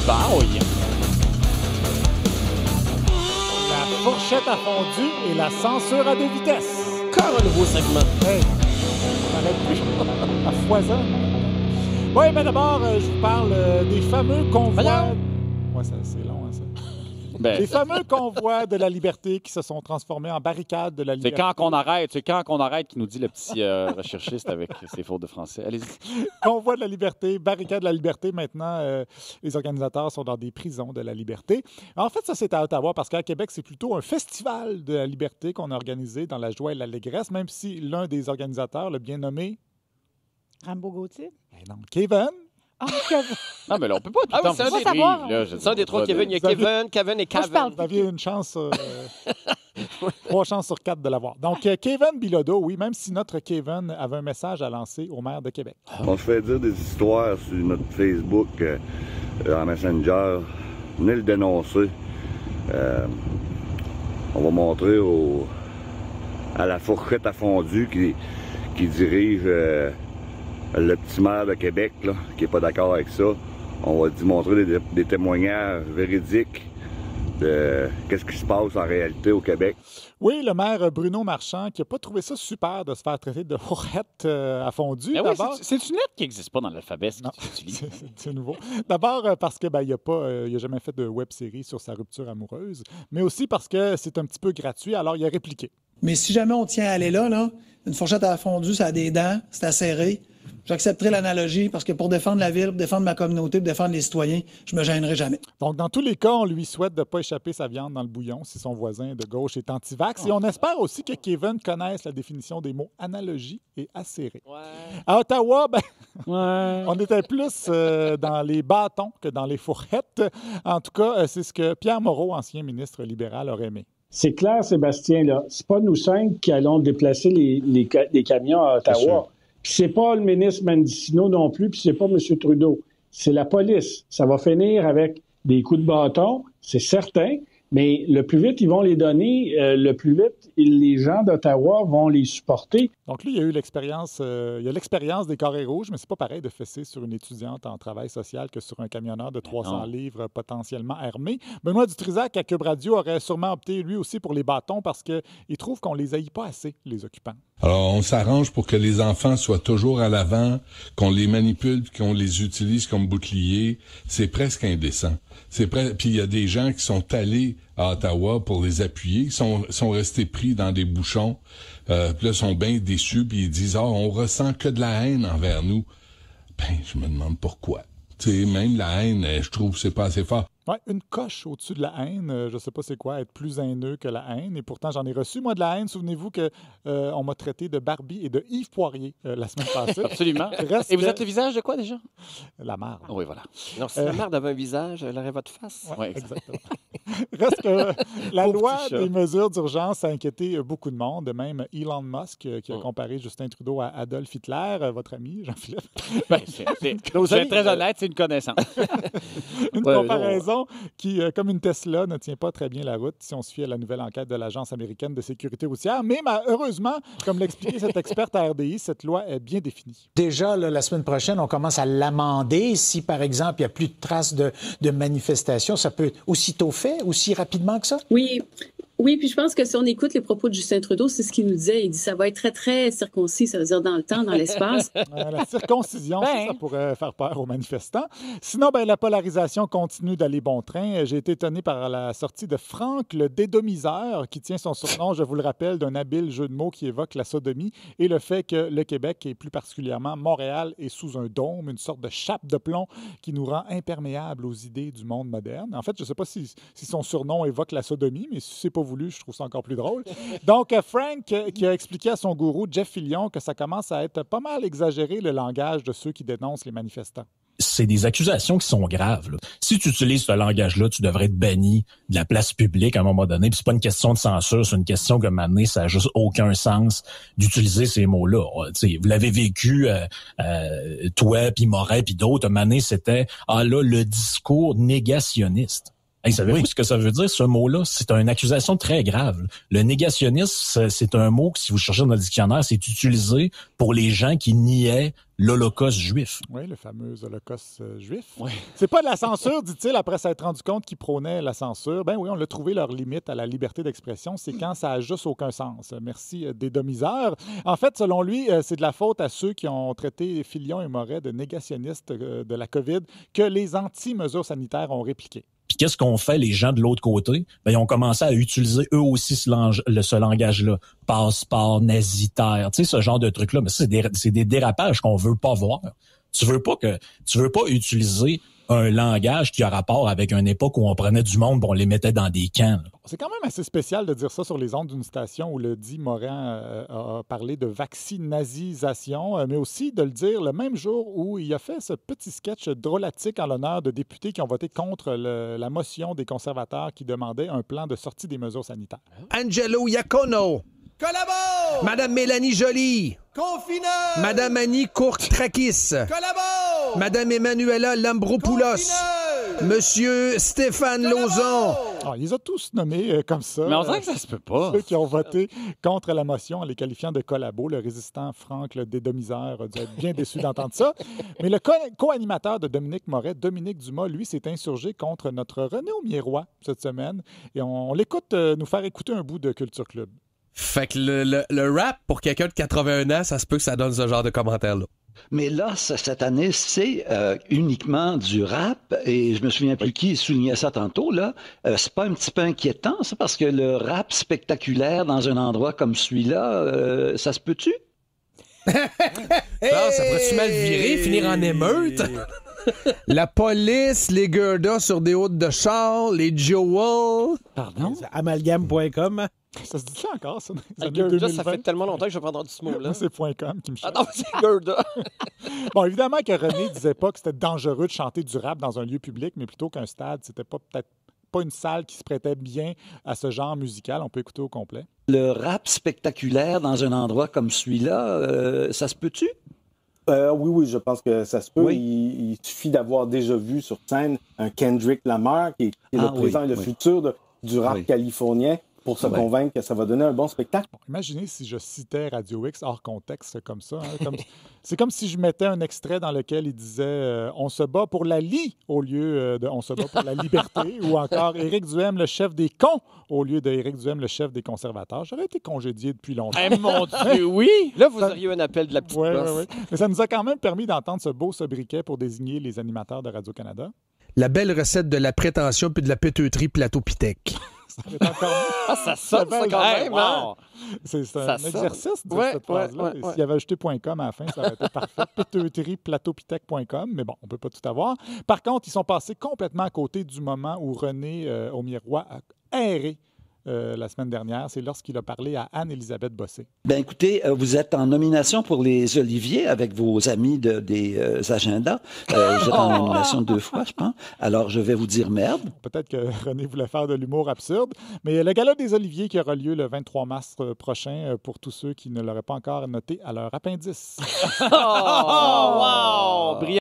Bah oui. La fourchette à fondu et la censure à deux vitesses. Encore un nouveau segment. Hey, ça n'arrête plus. Ça foisonne. Oui, mais d'abord, je vous parle des fameux convois... Ouais, c'est long, hein, ça. Les fameux convois de la liberté qui se sont transformés en barricades de la liberté. C'est quand qu'on arrête qui nous dit le petit recherchiste avec ses fautes de français. Allez-y. Convoi de la liberté, barricade de la liberté. Maintenant, les organisateurs sont dans des prisons de la liberté. En fait, ça, c'est à Ottawa parce qu'à Québec, c'est plutôt un festival de la liberté qu'on a organisé dans la joie et l'allégresse, même si l'un des organisateurs, le bien nommé... Rambo Gauthier? Non, Kevin. Non, mais là, on peut pas tout le temps vous savoir. dire. C'est un des trois Kevin. Il y a Kevin et Kevin. Vous aviez une chance, 3 chances sur 4 de l'avoir. Donc, Kevin Bilodeau, oui, même si notre Kevin avait un message à lancer au maire de Québec. On se fait dire des histoires sur notre Facebook, en Messenger. Venez le dénoncer. On va montrer à la fourchette à fondu qui dirige le petit maire de Québec, là, qui n'est pas d'accord avec ça. On va montrer des témoignages véridiques de qu'est-ce qui se passe en réalité au Québec. Oui, le maire Bruno Marchand, qui n'a pas trouvé ça super de se faire traiter de fourchette à fondu. Oui, c'est une lettre qui n'existe pas dans l'alphabet, ce que tu utilises. C'est nouveau. D'abord parce que il n'a jamais fait de web-série sur sa rupture amoureuse, mais aussi parce que c'est un petit peu gratuit, alors il a répliqué. Mais si jamais on tient à aller là, une fourchette à fondu, ça a des dents, c'est acéré. J'accepterai l'analogie parce que pour défendre la ville, pour défendre ma communauté, pour défendre les citoyens, je me gênerai jamais. Donc, dans tous les cas, on lui souhaite de ne pas échapper sa viande dans le bouillon si son voisin de gauche est anti-vax. Et on espère aussi que Kevin connaisse la définition des mots analogie et acéré. Ouais. À Ottawa, on était plus dans les bâtons que dans les fourrettes. En tout cas, c'est ce que Pierre Moreau, ancien ministre libéral, aurait aimé. C'est clair, Sébastien, là. C'est pas nous 5 qui allons déplacer les camions à Ottawa. Puis c'est pas le ministre Mendicino non plus, puis c'est pas M. Trudeau. C'est la police. Ça va finir avec des coups de bâton, c'est certain, mais le plus vite ils vont les donner, le plus vite les gens d'Ottawa vont les supporter. Donc lui, il y a eu l'expérience des carrés rouges, mais c'est pas pareil de fesser sur une étudiante en travail social que sur un camionneur de 300 livres potentiellement armé. Benoît Dutrisac à Cube Radio aurait sûrement opté lui aussi pour les bâtons parce qu'il trouve qu'on les haït pas assez, les occupants. Alors, on s'arrange pour que les enfants soient toujours à l'avant, qu'on les manipule, qu'on les utilise comme boucliers. C'est presque indécent. Puis il y a des gens qui sont allés à Ottawa pour les appuyer, sont restés pris dans des bouchons, puis là, sont bien déçus, puis ils disent « on ressent que de la haine envers nous. » Ben, je me demande pourquoi. Tu sais, même la haine, je trouve que c'est pas assez fort. Oui, une coche au-dessus de la haine. Je ne sais pas c'est quoi, être plus haineux que la haine. Et pourtant, j'en ai reçu, moi, de la haine. Souvenez-vous qu'on m'a traité de Barbie et de Yves Poirier la semaine passée. Absolument. Et vous êtes le visage de quoi, déjà? La marde. Oui, voilà. Non, si la marde avait un visage, elle aurait votre face. Oui, exactement. Reste que la loi des mesures d'urgence a inquiété beaucoup de monde. Même Elon Musk, qui a comparé Justin Trudeau à Adolf Hitler, votre ami, Jean-Philippe. Je vais être très honnête, c'est une connaissance. Une comparaison qui, comme une Tesla, ne tient pas très bien la route si on se fie à la nouvelle enquête de l'Agence américaine de sécurité routière. Mais heureusement, comme l'expliquait cette experte à RDI, cette loi est bien définie. Déjà, la semaine prochaine, on commence à l'amender. Si, par exemple, il n'y a plus de traces de manifestation, ça peut être aussitôt fait, aussi rapidement que ça? Oui, puis je pense que si on écoute les propos de Justin Trudeau, c'est ce qu'il nous disait. Il dit ça va être très, très circoncis, ça veut dire dans le temps, dans l'espace. La circoncision, ça pourrait faire peur aux manifestants. Sinon, la polarisation continue d'aller bon train. J'ai été étonné par la sortie de Franck, le dédomiseur, qui tient son surnom, je vous le rappelle, d'un habile jeu de mots qui évoque la sodomie et le fait que le Québec, et plus particulièrement Montréal, est sous un dôme, une sorte de chape de plomb qui nous rend imperméables aux idées du monde moderne. En fait, je ne sais pas si son surnom évoque la sodomie, mais si c'est pas voulu, je trouve ça encore plus drôle. Donc, Frank qui a expliqué à son gourou, Jeff Fillion, que ça commence à être pas mal exagéré le langage de ceux qui dénoncent les manifestants. C'est des accusations qui sont graves, là. Si tu utilises ce langage-là, tu devrais être banni de la place publique à un moment donné. Puis c'est pas une question de censure, c'est une question que maintenant, ça n'a juste aucun sens d'utiliser ces mots-là. T'sais, vous l'avez vécu, toi, puis Morin, puis d'autres. À un moment donné, c'était le discours négationniste. Hey, savez-vous ce que ça veut dire, ce mot-là? C'est une accusation très grave. Le négationnisme, c'est un mot que, si vous cherchez dans le dictionnaire, c'est utilisé pour les gens qui niaient l'Holocauste juif. Oui, le fameux Holocauste juif. Oui. C'est pas de la censure, dit-il, après s'être rendu compte qu'ils prônaient la censure. Ben oui, on a trouvé leur limite à la liberté d'expression. C'est quand ça n'a juste aucun sens. Merci, dédomiseur. En fait, selon lui, c'est de la faute à ceux qui ont traité Fillon et Moret de négationnistes de la COVID que les anti-mesures sanitaires ont répliqué. Puis qu'est-ce qu'on fait, les gens de l'autre côté? Ben, ils ont commencé à utiliser eux aussi ce langage-là. Passeport, nazitaire, tu sais, ce genre de truc-là. Mais ça, c'est des dérapages qu'on veut pas voir. Tu veux pas utiliser un langage qui a rapport avec une époque où on prenait du monde et on les mettait dans des camps. Là. C'est quand même assez spécial de dire ça sur les ondes d'une station où le dit Morin a parlé de vaccinasisation, mais aussi de le dire le même jour où il a fait ce petit sketch drôlatique en l'honneur de députés qui ont voté contre la motion des conservateurs qui demandait un plan de sortie des mesures sanitaires. Angelo Iacono. Collabore! Madame Mélanie Joly. Confineur! Madame Annie Kourtrakis. Collabore! Madame Emmanuela Lambropoulos. Monsieur Stéphane Lauzon. Ah, il les a tous nommés comme ça. Mais on dirait que ça se peut pas. Ceux qui ont voté contre la motion en les qualifiant de collabos. Le résistant Franck, le dédomiseur, a dû être bien déçu d'entendre ça. Mais le co-animateur de Dominique Moret, Dominique Dumas, lui, s'est insurgé contre notre René Aumier-Roy cette semaine. Et on l'écoute nous faire écouter un bout de Culture Club. Fait que le rap, pour quelqu'un de 81 ans, ça se peut que ça donne ce genre de commentaires-là. Mais là, cette année, c'est uniquement du rap. Et je me souviens plus qui soulignait ça tantôt. Là, c'est pas un petit peu inquiétant, ça, parce que le rap spectaculaire dans un endroit comme celui-là, ça se peut-tu? Non, ça pourrait-tu mal virer, finir en émeute? La police, les Gerda sur des hôtes de char, les Jewel. Pardon? Amalgame.com. Ça se dit ça encore, ça? Gerda, ça fait tellement longtemps que je n'ai pas entendu ce mot-là. C'est .com qui me cherche. Ah non, c'est Gerda. Bon, évidemment que René disait pas que c'était dangereux de chanter du rap dans un lieu public, mais plutôt qu'un stade, c'était peut-être pas une salle qui se prêtait bien à ce genre musical. On peut écouter au complet. Le rap spectaculaire dans un endroit comme celui-là, ça se peut-tu? Oui, je pense que ça se peut. Oui. Il suffit d'avoir déjà vu sur scène un Kendrick Lamar qui est le présent et le futur du rap californien pour se convaincre que ça va donner un bon spectacle. Bon, imaginez si je citais Radio X hors contexte comme ça. Hein, c'est comme si je mettais un extrait dans lequel il disait on se bat pour la lie au lieu de on se bat pour la liberté ou encore Éric Duhaime, le chef des cons au lieu de Éric Duhaime, le chef des conservateurs. J'aurais été congédié depuis longtemps. Eh mon Dieu, oui! Là, vous auriez eu un appel de la petite bosse. Oui. Mais ça nous a quand même permis d'entendre ce beau sobriquet pour désigner les animateurs de Radio-Canada. La belle recette de la prétention puis de la péteuterie plateau-pitec. Ça sonne ça quand même, hein? C'est un exercice de cette phrase-là. S'il y avait ajouté .com à la fin, ça aurait été parfait. Péteuterie-plateau-pitec.com, mais bon, on ne peut pas tout avoir. Par contre, ils sont passés complètement à côté du moment où René Aumier-Roy a erré la semaine dernière. C'est lorsqu'il a parlé à Anne-Élisabeth Bossé. Bien, écoutez, vous êtes en nomination pour les Oliviers avec vos amis des agendas. Vous êtes en nomination 2 fois, je pense. Alors, je vais vous dire merde. Peut-être que René voulait faire de l'humour absurde, mais le gala des Oliviers qui aura lieu le 23 mars prochain pour tous ceux qui ne l'auraient pas encore noté à leur appendice. Oh, wow! Brillant.